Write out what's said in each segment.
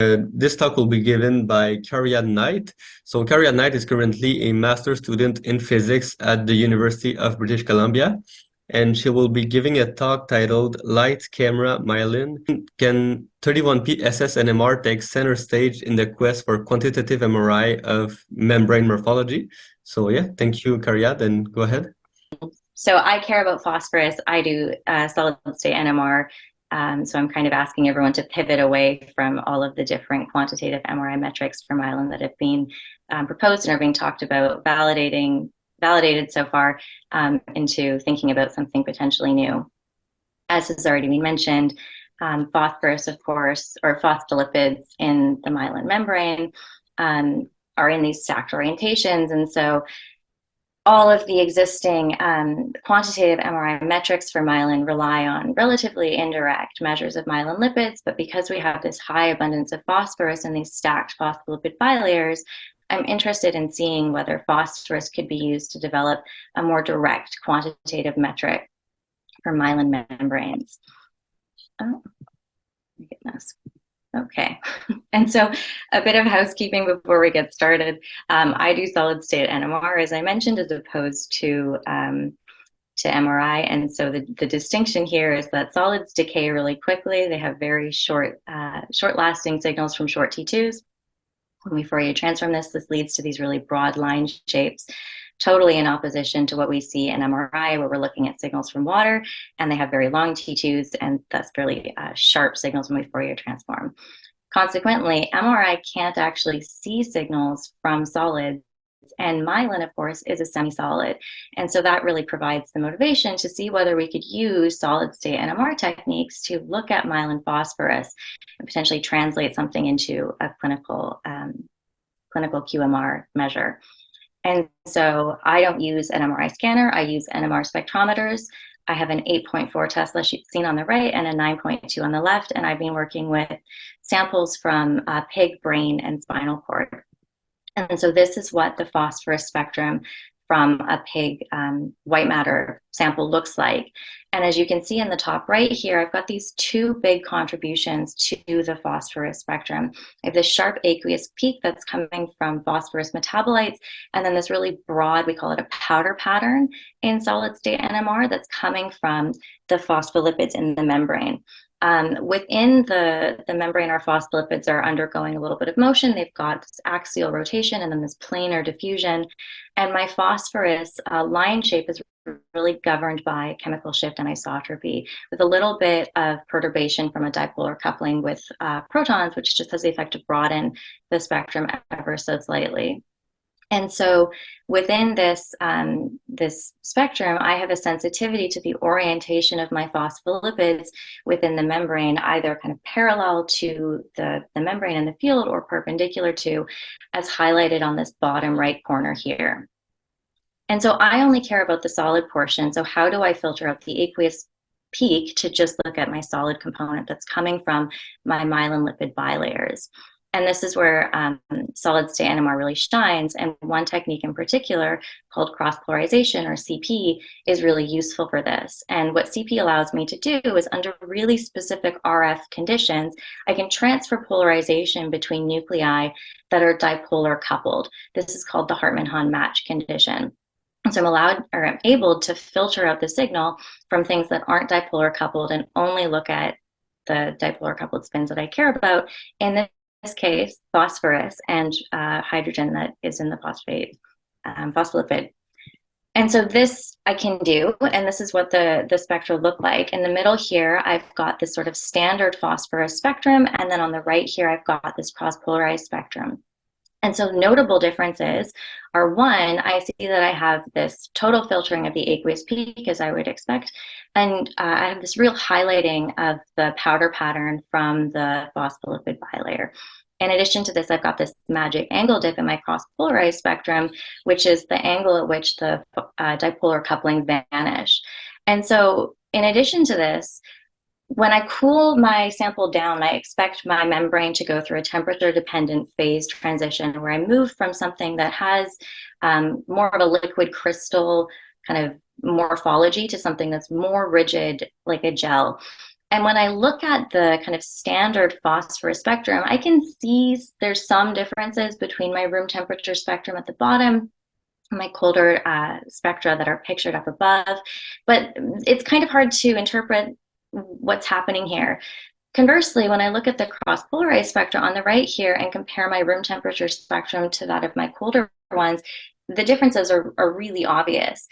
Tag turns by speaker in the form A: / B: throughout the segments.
A: This talk will be given by Cariad Knight. So Cariad Knight is currently a master's student in physics at the University of British Columbia, and she will be giving a talk titled Light Camera Myelin. Can 31P ssNMR take center stage in the quest for quantitative MRI of membrane morphology? So yeah, thank you, Cariad, and go ahead.
B: So I care about phosphorus. I do solid state NMR. So I'm kind of asking everyone to pivot away from all of the different quantitative MRI metrics for myelin that have been proposed and are being talked about, validated so far, into thinking about something potentially new. As has already been mentioned, phosphorus, of course, or phospholipids in the myelin membrane are in these stacked orientations. And so all of the existing quantitative MRI metrics for myelin rely on relatively indirect measures of myelin lipids, but because we have this high abundance of phosphorus in these stacked phospholipid bilayers, I'm interested in seeing whether phosphorus could be used to develop a more direct quantitative metric for myelin membranes. Oh, my goodness. Okay, and so a bit of housekeeping before we get started. I do solid state NMR, as I mentioned, as opposed to MRI. And so the distinction here is that solids decay really quickly. They have very short lasting signals from short T2s. When we Fourier transform this leads to these really broad line shapes, totally in opposition to what we see in MRI, where we're looking at signals from water, and they have very long T2s, and that's really sharp signals when we Fourier transform. Consequently, MRI can't actually see signals from solids, and myelin, of course, is a semi-solid. And so that really provides the motivation to see whether we could use solid-state NMR techniques to look at myelin phosphorus and potentially translate something into a clinical qMR measure. And so I don't use an MRI scanner. I use NMR spectrometers. I have an 8.4 Tesla seen on the right and a 9.2 on the left. And I've been working with samples from pig brain and spinal cord. And so this is what the phosphorus spectrum from a pig white matter sample looks like. And as you can see in the top right here, I've got these two big contributions to the phosphorus spectrum. I have this sharp aqueous peak that's coming from phosphorus metabolites, and then this really broad, we call it a powder pattern in solid state NMR that's coming from the phospholipids in the membrane. Within the membrane, our phospholipids are undergoing a little bit of motion. They've got this axial rotation and then this planar diffusion. And my phosphorus line shape is really governed by chemical shift anisotropy, with a little bit of perturbation from a dipolar coupling with protons, which just has the effect to broaden the spectrum ever so slightly. And so within this, this spectrum, I have a sensitivity to the orientation of my phospholipids within the membrane, either kind of parallel to the membrane in the field or perpendicular to, as highlighted on this bottom right corner here. And so I only care about the solid portion. So how do I filter out the aqueous peak to just look at my solid component that's coming from my myelin lipid bilayers? And this is where solid state NMR really shines. And one technique in particular called cross polarization, or CP, is really useful for this. And what CP allows me to do is, under really specific RF conditions, I can transfer polarization between nuclei that are dipolar coupled. This is called the Hartmann-Hahn match condition. And so I'm able to filter out the signal from things that aren't dipolar coupled and only look at the dipolar coupled spins that I care about. In this case, phosphorus and hydrogen that is in the phospholipid. And so this I can do, and this is what the spectra look like. In the middle here, I've got this sort of standard phosphorus spectrum, and then on the right here, I've got this cross-polarized spectrum. And so notable differences are, one, I see that I have this total filtering of the aqueous peak, as I would expect, and I have this real highlighting of the powder pattern from the phospholipid bilayer. In addition to this, I've got this magic angle dip in my cross-polarized spectrum, which is the angle at which the dipolar couplings vanish. And so in addition to this, when I cool my sample down, I expect my membrane to go through a temperature-dependent phase transition, where I move from something that has more of a liquid crystal kind of morphology to something that's more rigid, like a gel. And when I look at the kind of standard phosphorus spectrum, I can see there's some differences between my room temperature spectrum at the bottom and my colder spectra that are pictured up above. But it's kind of hard to interpret what's happening here. Conversely, when I look at the cross-polarized spectra on the right here and compare my room temperature spectrum to that of my colder ones, the differences are really obvious.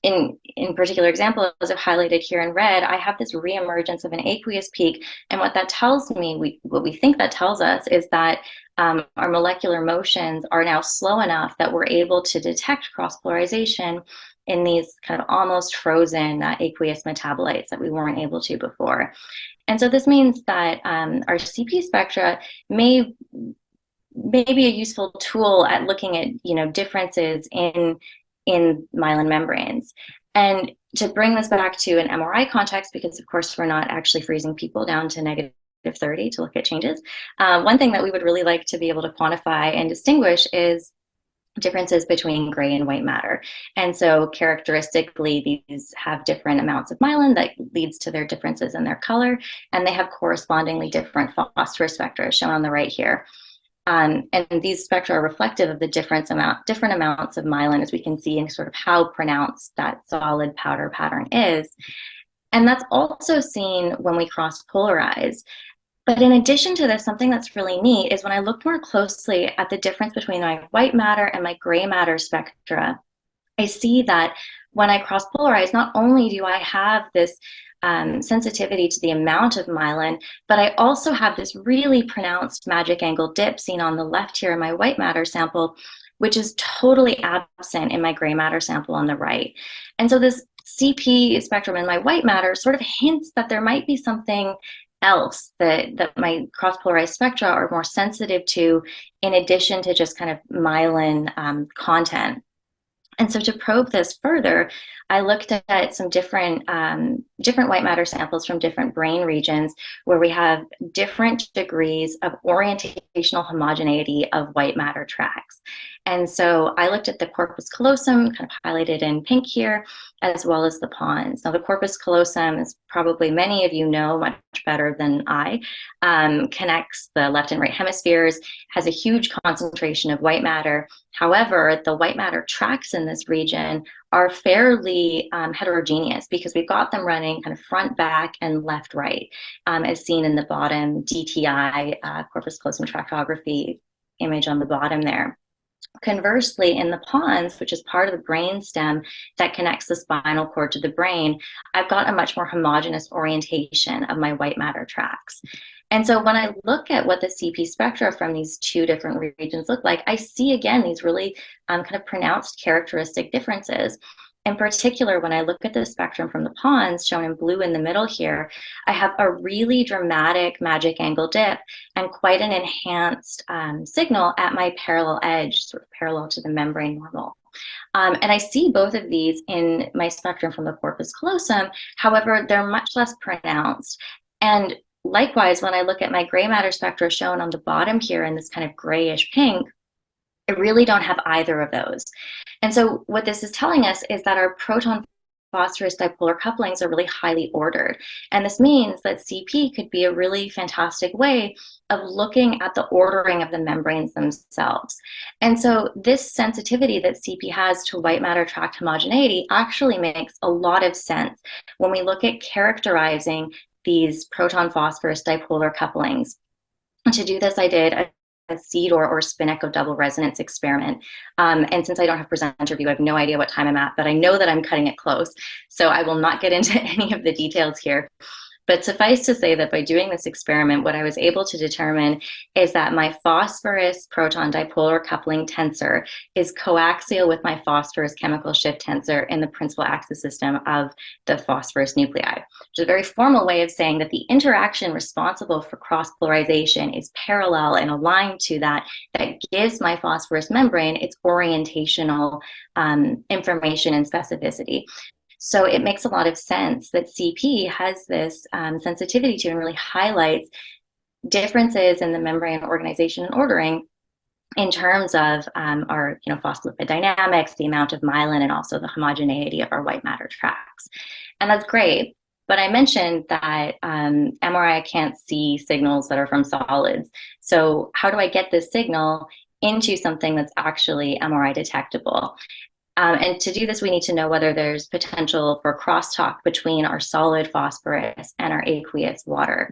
B: In particular examples I've highlighted here in red, I have this reemergence of an aqueous peak, and what that tells me, what we think that tells us, is that our molecular motions are now slow enough that we're able to detect cross-polarization in these kind of almost frozen aqueous metabolites that we weren't able to before. And so this means that our CP spectra may be a useful tool at looking at differences in myelin membranes. And to bring this back to an MRI context, because of course we're not actually freezing people down to -30 to look at changes, one thing that we would really like to be able to quantify and distinguish is differences between gray and white matter. And so characteristically, these have different amounts of myelin that leads to their differences in their color, and they have correspondingly different phosphorus spectra shown on the right here. And these spectra are reflective of the different amounts of myelin, as we can see in sort of how pronounced that solid powder pattern is. And that's also seen when we cross-polarize. But in addition to this, something that's really neat is when I look more closely at the difference between my white matter and my gray matter spectra, I see that when I cross-polarize, not only do I have this sensitivity to the amount of myelin, but I also have this really pronounced magic angle dip seen on the left here in my white matter sample, which is totally absent in my gray matter sample on the right. And so this CP spectrum in my white matter sort of hints that there might be something else that my cross-polarized spectra are more sensitive to, in addition to just kind of myelin content. And so to probe this further, I looked at some different white matter samples from different brain regions where we have different degrees of orientational homogeneity of white matter tracks. And so I looked at the corpus callosum, kind of highlighted in pink here, as well as the pons. Now the corpus callosum, as probably many of you know much better than I, connects the left and right hemispheres, has a huge concentration of white matter. However, the white matter tracks in this region are fairly heterogeneous because we've got them running kind of front, back, and left, right, as seen in the bottom DTI corpus callosum tractography image on the bottom there. Conversely, in the pons, which is part of the brain stem that connects the spinal cord to the brain, I've got a much more homogeneous orientation of my white matter tracks. And so when I look at what the CP spectra from these two different regions look like, I see again these really kind of pronounced characteristic differences. In particular, when I look at the spectrum from the pons, shown in blue in the middle here, I have a really dramatic magic angle dip and quite an enhanced signal at my parallel edge, sort of parallel to the membrane normal. And I see both of these in my spectrum from the corpus callosum. However, they're much less pronounced. And likewise, when I look at my gray matter spectra shown on the bottom here in this kind of grayish pink, I really don't have either of those. And so what this is telling us is that our proton phosphorus dipolar couplings are really highly ordered. And this means that CP could be a really fantastic way of looking at the ordering of the membranes themselves. And so this sensitivity that CP has to white matter tract homogeneity actually makes a lot of sense when we look at characterizing these proton phosphorus dipolar couplings. And to do this, I did a seed or spin echo double resonance experiment. And since I don't have presenter view, I have no idea what time I'm at, but I know that I'm cutting it close. So I will not get into any of the details here. But suffice to say that by doing this experiment, what I was able to determine is that my phosphorus proton dipolar coupling tensor is coaxial with my phosphorus chemical shift tensor in the principal axis system of the phosphorus nuclei, which is a very formal way of saying that the interaction responsible for cross-polarization is parallel and aligned to that gives my phosphorus membrane its orientational information and specificity. So it makes a lot of sense that CP has this sensitivity to and really highlights differences in the membrane organization and ordering in terms of our phospholipid dynamics, the amount of myelin, and also the homogeneity of our white matter tracks. And that's great. But I mentioned that MRI can't see signals that are from solids. So how do I get this signal into something that's actually MRI detectable? And to do this, we need to know whether there's potential for crosstalk between our solid phosphorus and our aqueous water.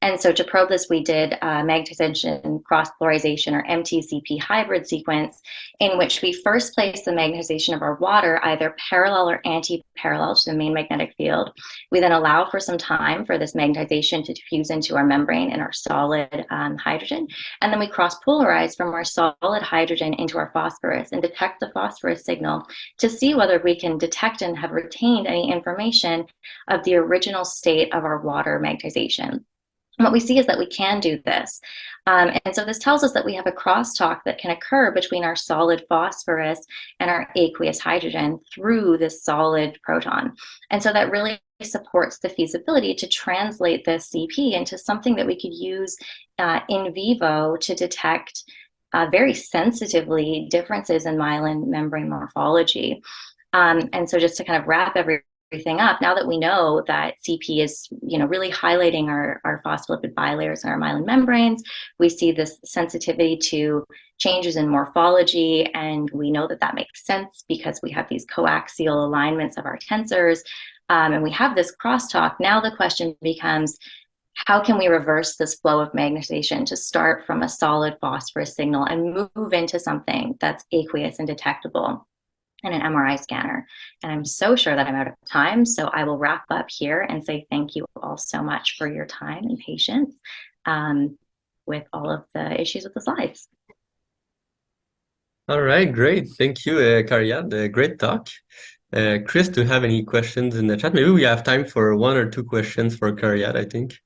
B: And so to probe this, we did magnetization cross-polarization, or MTCP hybrid sequence, in which we first place the magnetization of our water either parallel or anti-parallel to the main magnetic field. We then allow for some time for this magnetization to diffuse into our membrane and our solid hydrogen. And then we cross-polarize from our solid hydrogen into our phosphorus and detect the phosphorus signal to see whether we can detect and have retained any information of the original state of our water magnetization. What we see is that we can do this. And so this tells us that we have a crosstalk that can occur between our solid phosphorus and our aqueous hydrogen through this solid proton. And so that really supports the feasibility to translate this CP into something that we could use in vivo to detect very sensitively differences in myelin membrane morphology. And so just to kind of wrap everything up, now that we know that CP is, really highlighting our phospholipid bilayers and our myelin membranes, we see this sensitivity to changes in morphology, and we know that that makes sense because we have these coaxial alignments of our tensors, and we have this crosstalk. Now the question becomes, how can we reverse this flow of magnetization to start from a solid phosphorus signal and move into something that's aqueous and detectable in an MRI scanner? And I'm so sure that I'm out of time, so I will wrap up here and say thank you all so much for your time and patience with all of the issues with the slides.
A: All right, great. Thank you, Cariad. Great talk. Chris, do you have any questions in the chat? Maybe we have time for 1 or 2 questions for Cariad, I think.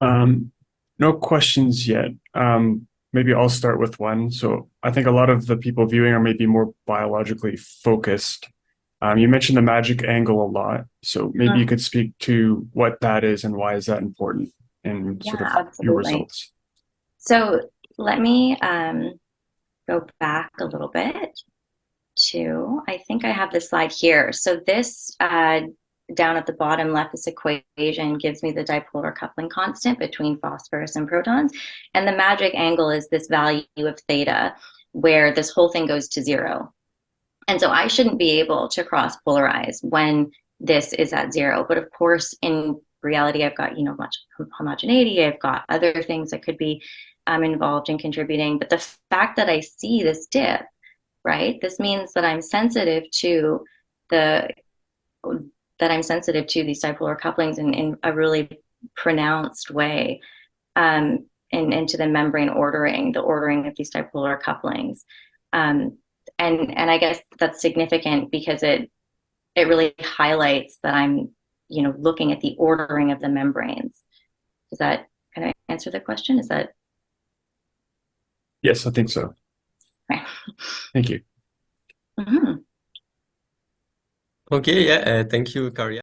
C: No questions yet. Maybe I'll start with one. So I think a lot of the people viewing are maybe more biologically focused. You mentioned the magic angle a lot. So maybe you could speak to what that is and why is that important in sort of your results.
B: So let me go back a little bit to, I think I have this slide here. So this down at the bottom left, this equation gives me the dipolar coupling constant between phosphorus and protons. And the magic angle is this value of theta, where this whole thing goes to 0. And so I shouldn't be able to cross polarize when this is at 0. But of course, in reality, I've got, much homogeneity. I've got other things that could be involved in contributing. But the fact that I see this dip, right, this means that I'm sensitive to these dipolar couplings in a really pronounced way, and to the membrane ordering, the ordering of these dipolar couplings. And I guess that's significant because it really highlights that I'm, looking at the ordering of the membranes. Does that kind of answer the question? Is that?
C: Yes, I think so.
B: Okay.
C: Thank you.
A: Okay, yeah, thank you, Cariad.